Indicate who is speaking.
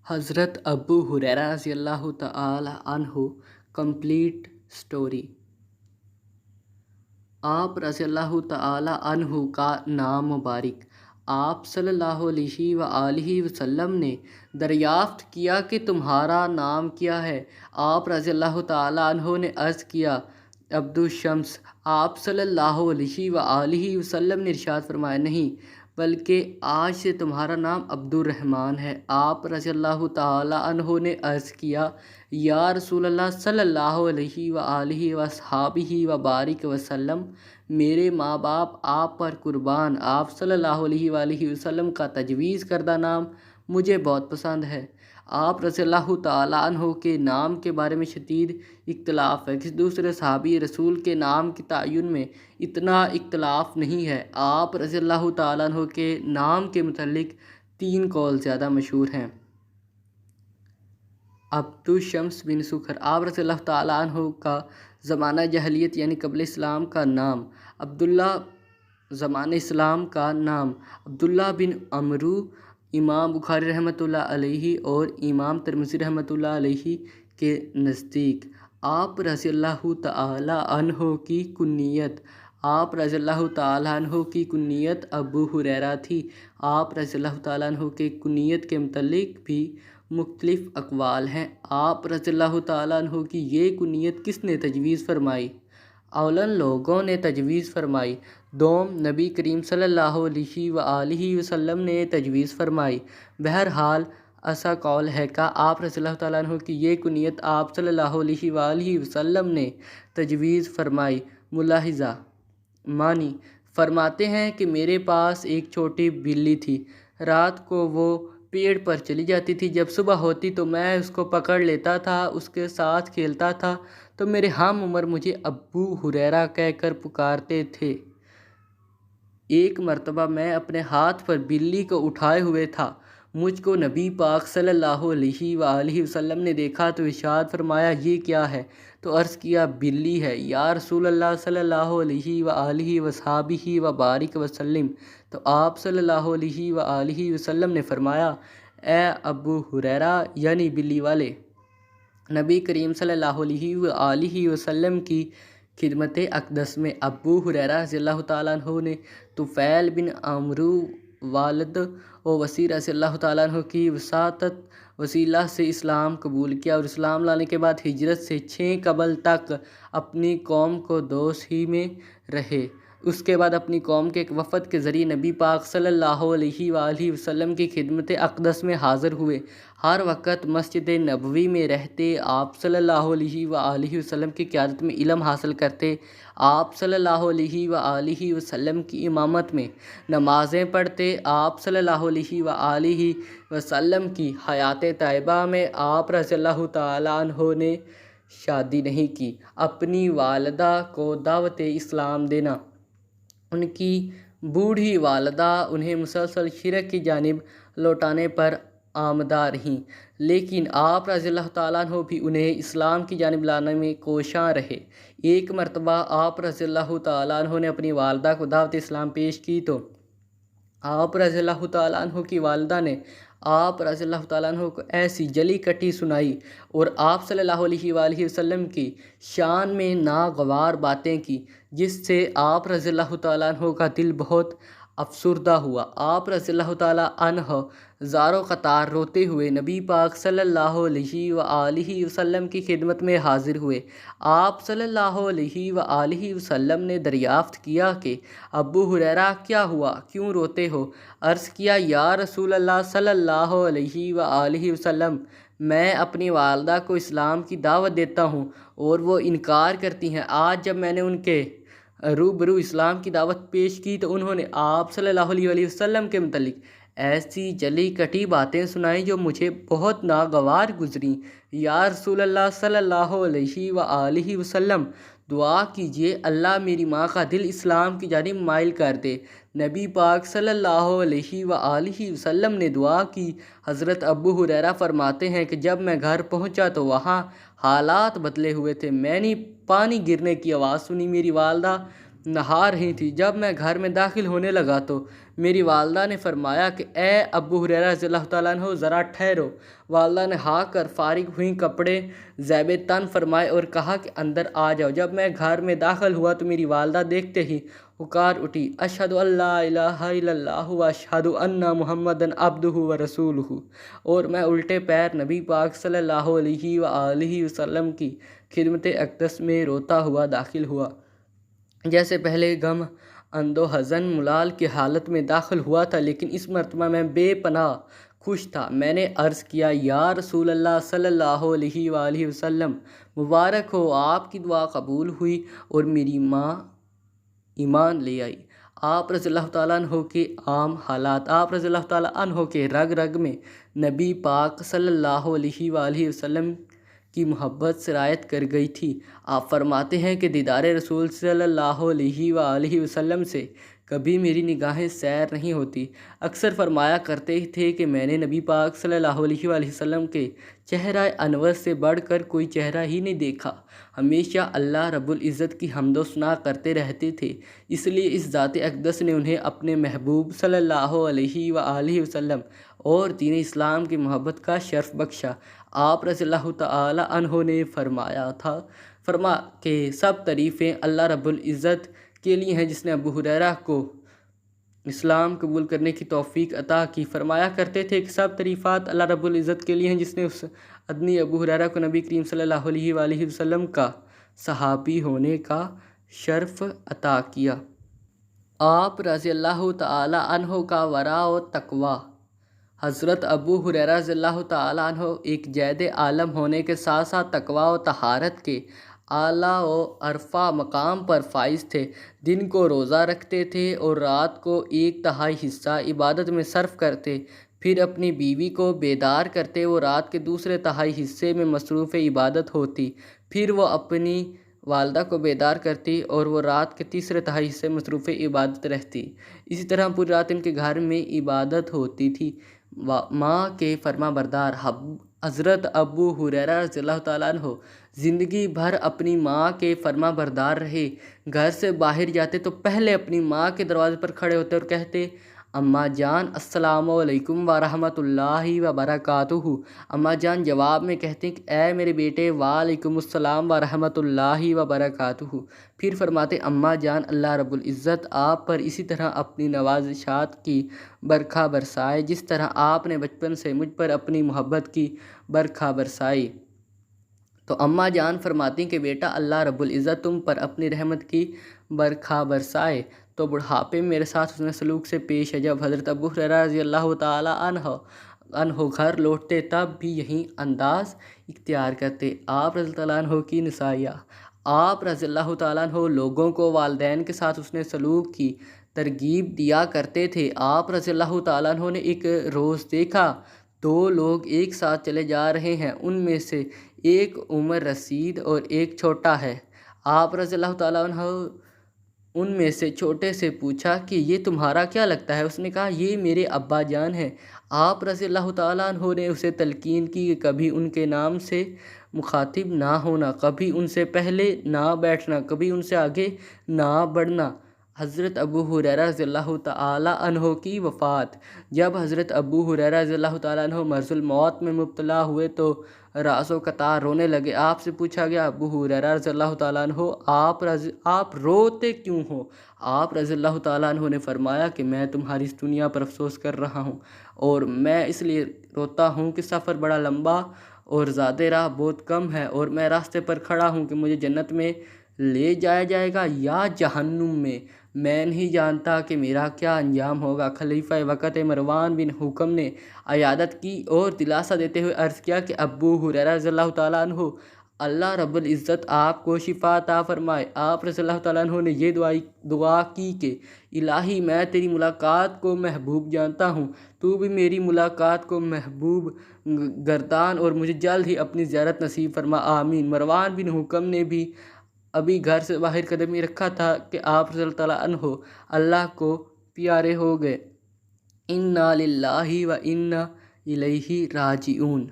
Speaker 1: حضرت ابو ہریرہ رضی اللہ تعالی عنہ کمپلیٹ سٹوری۔ آپ رضی اللہ تعالی عنہ کا نام مبارک۔ آپ صلی اللہ علیہ وآلہ وسلم نے دریافت کیا کہ تمہارا نام کیا ہے؟ آپ رضی اللہ تعالی عنہ نے عرض کیا عبدالشمس۔ آپ صلی اللہ علیہ وآلہ وسلم نے ارشاد فرمایا نہیں، بلکہ آج سے تمہارا نام عبد الرحمن ہے۔ آپ رضی اللہ تعالی عنہ نے عرض کیا یا رسول اللہ صلی اللہ علیہ وآلہ وصحبہ وبارک وسلم، میرے ماں باپ آپ پر قربان۔ آپ صلی اللہ علیہ وآلہ وسلم کا تجویز کردہ نام مجھے بہت پسند ہے۔ آپ رضی اللہ تعالی عنہ کے نام کے بارے میں شدید اختلاف ہے، کسی دوسرے صحابی رسول کے نام کے تعین میں اتنا اختلاف نہیں ہے۔ آپ رضی اللہ تعالی عنہ کے نام کے متعلق 3 قول زیادہ مشہور ہیں۔ عبدالشمس بن سکھر۔ آپ رضی اللہ تعالی عنہ کا زمانہ جاہلیت یعنی قبل اسلام کا نام عبداللہ، زمانہ اسلام کا نام عبداللہ بن عمرو، امام بخاری رحمۃ اللہ علیہ اور امام ترمذی رحمۃ اللہ علیہ کے نزدیک آپ رضی اللہ تعالی عنہ کی کنیت، آپ رضی اللہ تعالی عنہ کی کنیت ابو ہریرہ تھی۔ آپ رضی اللہ تعالی عنہ کے کنیت کے متعلق بھی مختلف اقوال ہیں۔ آپ رضی اللہ تعالی عنہ کی یہ کنیت کس نے تجویز فرمائی؟ اولاً لوگوں نے تجویز فرمائی، دوم نبی کریم صلی اللہ علیہ وآلہ وسلم نے تجویز فرمائی۔ بہرحال ایسا قول ہے کہ آپ رضی اللہ تعالیٰ عنہ کی یہ کنیت آپ صلی اللہ علیہ وآلہ وسلم نے تجویز فرمائی۔ ملاحظہ معنی فرماتے ہیں کہ میرے پاس ایک چھوٹی بلی تھی، رات کو وہ پیڑ پر چلی جاتی تھی، جب صبح ہوتی تو میں اس کو پکڑ لیتا تھا، اس کے ساتھ کھیلتا تھا، تو میرے ہم عمر مجھے ابو ہریرہ کہہ کر پکارتے تھے۔ ایک مرتبہ میں اپنے ہاتھ پر بلی کو اٹھائے ہوئے تھا، مجھ کو نبی پاک صلی اللہ علیہ وآلہ وسلم نے دیکھا تو ارشاد فرمایا یہ کیا ہے؟ تو عرض کیا بلی ہے یا رسول اللہ صلی اللہ علیہ وآلہ وصحبہ وبارک وسلم۔ تو آپ صلی اللہ علیہ وآلہ وسلم نے فرمایا اے ابو ہریرہ یعنی بلی والے، نبی کریم صلی اللہ علیہ وآلہ وسلم کی خدمت اقدس میں ابو ہریرہ رضی اللہ تعالیٰ عنہ نے طفیل بن عمرو والد و وسیع رضی اللہ تعالیٰ عنہ کی وساطت وسیلہ سے اسلام قبول کیا، اور اسلام لانے کے بعد ہجرت سے 6 قبل تک اپنی قوم کو دوست ہی میں رہے۔ اس کے بعد اپنی قوم کے ایک وفد کے ذریعے نبی پاک صلی اللہ علیہ وآلہ وسلم کی خدمت اقدس میں حاضر ہوئے۔ ہر وقت مسجد نبوی میں رہتے، آپ صلی اللہ علیہ وآلہ وسلم کی قیادت میں علم حاصل کرتے، آپ صلی اللہ علیہ وآلہ وسلم کی امامت میں نمازیں پڑھتے۔ آپ صلی اللہ علیہ وآلہ وسلم کی حیات طیبہ میں آپ رضی اللہ تعالی عنہ نے شادی نہیں کی۔ اپنی والدہ کو دعوت اسلام دینا، ان کی بوڑھی والدہ انہیں مسلسل شرک کی جانب لوٹانے پر آمادہ رہیں، لیکن آپ رضی اللہ تعالیٰ عنہ بھی انہیں اسلام کی جانب لانے میں کوشاں رہے۔ ایک مرتبہ آپ رضی اللہ تعالیٰ عنہ نے اپنی والدہ کو دعوت اسلام پیش کی تو آپ رضی اللہ تعالیٰ عنہ کی والدہ نے آپ رضی اللہ تعالیٰ عنہ کو ایسی جلی کٹی سنائی اور آپ صلی اللہ علیہ وآلہ وسلم کی شان میں ناگوار باتیں کی، جس سے آپ رضی اللہ تعالیٰ عنہ کا دل بہت افسردہ ہوا۔ آپ رضی اللہ تعالیٰ عنہ زارو قطار روتے ہوئے نبی پاک صلی اللہ علیہ وآلہ وسلم کی خدمت میں حاضر ہوئے۔ آپ صلی اللہ علیہ وآلہ وسلم نے دریافت کیا کہ ابو ہریرہ کیا ہوا، کیوں روتے ہو؟ عرض کیا یا رسول اللہ صلی اللہ علیہ وآلہ وسلم، میں اپنی والدہ کو اسلام کی دعوت دیتا ہوں اور وہ انکار کرتی ہیں۔ آج جب میں نے ان کے روبرو اسلام کی دعوت پیش کی تو انہوں نے آپ صلی اللہ علیہ وآلہ وسلم کے متعلق ایسی جلی کٹی باتیں سنائیں جو مجھے بہت ناگوار گزریں۔ یا رسول اللہ صلی اللہ علیہ وآلہ وسلم، دعا کیجیے اللہ میری ماں کا دل اسلام کی جانب مائل کر دے۔ نبی پاک صلی اللہ علیہ وآلہ وسلم نے دعا کی۔ حضرت ابو ہریرہ فرماتے ہیں کہ جب میں گھر پہنچا تو وہاں حالات بدلے ہوئے تھے، میں نے پانی گرنے کی آواز سنی، میری والدہ نہا رہی تھیں۔ جب میں گھر میں داخل ہونے لگا تو میری والدہ نے فرمایا کہ اے ابو ہریرہ رضی اللہ تعالیٰ عنہ ذرا ٹھہرو۔ والدہ نے ہا کر فارغ ہوئیں، کپڑے زیب تن فرمائے اور کہا کہ اندر آ جاؤ۔ جب میں گھر میں داخل ہوا تو میری والدہ دیکھتے ہی پکار اٹھی، اشہد ان لا الہ الا اللہ و اشہد ان محمدًا عبدہ و رسولہ، اور میں الٹے پیر نبی پاک صلی اللہ علیہ وآلہ وسلم کی خدمت اقدس میں روتا ہوا داخل ہوا۔ جیسے پہلے غم اندو حزن ملال کی حالت میں داخل ہوا تھا، لیکن اس مرتبہ میں بے پناہ خوش تھا۔ میں نے عرض کیا، یا رسول اللہ صلی اللہ علیہ وآلہ وسلم، مبارک ہو، آپ کی دعا قبول ہوئی اور میری ماں ایمان لے آئی۔ آپ رضی اللہ تعالیٰ عنہ کے عام حالات۔ آپ رضی اللہ تعالیٰ عنہ کے رگ رگ میں نبی پاک صلی اللہ علیہ وآلہ وسلم کی محبت سرایت کر گئی تھی۔ آپ فرماتے ہیں کہ دیدار رسول صلی اللہ علیہ وآلہ وسلم سے کبھی میری نگاہیں سیر نہیں ہوتی۔ اکثر فرمایا کرتے تھے کہ میں نے نبی پاک صلی اللہ علیہ وآلہ وسلم کے چہرہ انور سے بڑھ کر کوئی چہرہ ہی نہیں دیکھا۔ ہمیشہ اللہ رب العزت کی حمد و ثنا کرتے رہتے تھے، اس لیے اس ذات اقدس نے انہیں اپنے محبوب صلی اللہ علیہ وآلہ وسلم اور دین اسلام کی محبت کا شرف بخشا۔ آپ رضی اللہ تعالی عنہ نے فرمایا کہ سب تعریفیں اللہ رب العزت کے لیے ہیں جس نے ابو ہریرہ کو اسلام قبول کرنے کی توفیق عطا کی۔ فرمایا کرتے تھے کہ سب تعریفات اللہ رب العزت کے لیے ہیں جس نے اس ادنی ابو ہریرہ کو نبی کریم صلی اللہ علیہ وآلہ وسلم کا صحابی ہونے کا شرف عطا کیا۔ آپ رضی اللہ تعالی عنہ کا ورع و تقوی۔ حضرت ابو ہریرہ رضی اللہ تعالیٰ عنہ ایک جید عالم ہونے کے ساتھ ساتھ تقوی و طہارت کے اعلیٰ و عرفہ مقام پر فائز تھے۔ دن کو روزہ رکھتے تھے اور رات کو 1/3 حصہ عبادت میں صرف کرتے، پھر اپنی بیوی کو بیدار کرتے، وہ رات کے دوسرے تہائی حصے میں مصروف عبادت ہوتی، پھر وہ اپنی والدہ کو بیدار کرتی اور وہ رات کے تیسرے تہائی حصے میں مصروف عبادت رہتی۔ اسی طرح پوری رات ان کے گھر میں عبادت ہوتی تھی۔ ماں کے فرما بردار حضرت ابو ہریرہ رضی اللہ تعالیٰ عنہ زندگی بھر اپنی ماں کے فرما بردار رہے۔ گھر سے باہر جاتے تو پہلے اپنی ماں کے دروازے پر کھڑے ہوتے اور کہتے، اماں جان السلام علیکم ورحمۃ اللہ وبرکاتہ۔ اماں جان جواب میں کہتے کہ اے میرے بیٹے وعلیکم السلام ورحمۃ اللہ وبرکاتہ۔ پھر فرماتے، اماں جان اللہ رب العزت آپ پر اسی طرح اپنی نوازشات کی برکھا برسائے جس طرح آپ نے بچپن سے مجھ پر اپنی محبت کی برکھا برسائی۔ تو اماں جان فرماتی کہ بیٹا اللہ رب العزت تم پر اپنی رحمت کی برکھا برسائے۔ تو بڑھاپے میں میرے ساتھ حسن سلوک سے پیش ہے۔ جب حضرت ابو ہریرہ رضی اللہ تعالیٰ عنہ گھر لوٹتے تب بھی یہی انداز اختیار کرتے۔ آپ رضی اللہ تعالیٰ عنہ کی نصیحہ۔ آپ رضی اللہ تعالیٰ عنہ لوگوں کو والدین کے ساتھ حسن سلوک کی ترغیب دیا کرتے تھے۔ آپ رضی اللہ تعالیٰ عنہ نے ایک روز دیکھا 2 لوگ ایک ساتھ چلے جا رہے ہیں، ان میں سے ایک عمر رسید اور ایک چھوٹا ہے۔ آپ رضی اللہ تعالیٰ عنہ ان میں سے چھوٹے سے پوچھا کہ یہ تمہارا کیا لگتا ہے؟ اس نے کہا یہ میرے ابا جان ہیں۔ آپ رضی اللہ تعالیٰ عنہ نے اسے تلقین کی کہ کبھی ان کے نام سے مخاطب نہ ہونا، کبھی ان سے پہلے نہ بیٹھنا، کبھی ان سے آگے نہ بڑھنا۔ حضرت ابو ہریرہ رضی اللہ تعالیٰ عنہ کی وفات۔ جب حضرت ابو ہریرہ رضی اللہ تعالیٰ عنہ مرض الموت میں مبتلا ہوئے تو راس و قطار رونے لگے۔ آپ سے پوچھا گیا، ابو ہریرہ رضی اللہ تعالیٰ عنہ آپ روتے کیوں ہو؟ آپ رضی اللہ تعالیٰ عنہ نے فرمایا کہ میں تمہاری اس دنیا پر افسوس کر رہا ہوں، اور میں اس لیے روتا ہوں کہ سفر بڑا لمبا اور زاد راہ بہت کم ہے، اور میں راستے پر کھڑا ہوں کہ مجھے جنت میں لے جایا جائے گا یا جہنم میں۔ میں نہیں جانتا کہ میرا کیا انجام ہوگا۔ خلیفہ وقت مروان بن حکم نے عیادت کی اور دلاسا دیتے ہوئے عرض کیا کہ ابو ہریرہ رضی اللہ تعالیٰ عنہ اللہ رب العزت آپ کو شفا عطا فرمائے۔ آپ رضی اللہ تعالیٰ عنہ نے یہ دعا کی کہ الہی میں تیری ملاقات کو محبوب جانتا ہوں، تو بھی میری ملاقات کو محبوب گردان اور مجھے جلد ہی اپنی زیارت نصیب فرما، آمین۔ مروان بن حکم نے بھی ابھی گھر سے باہر قدم ہی رکھا تھا کہ آپ رضی اللہ تعالیٰ عنہ اللہ کو پیارے ہو گئے۔ انا للہ و انا الیہ راجعون۔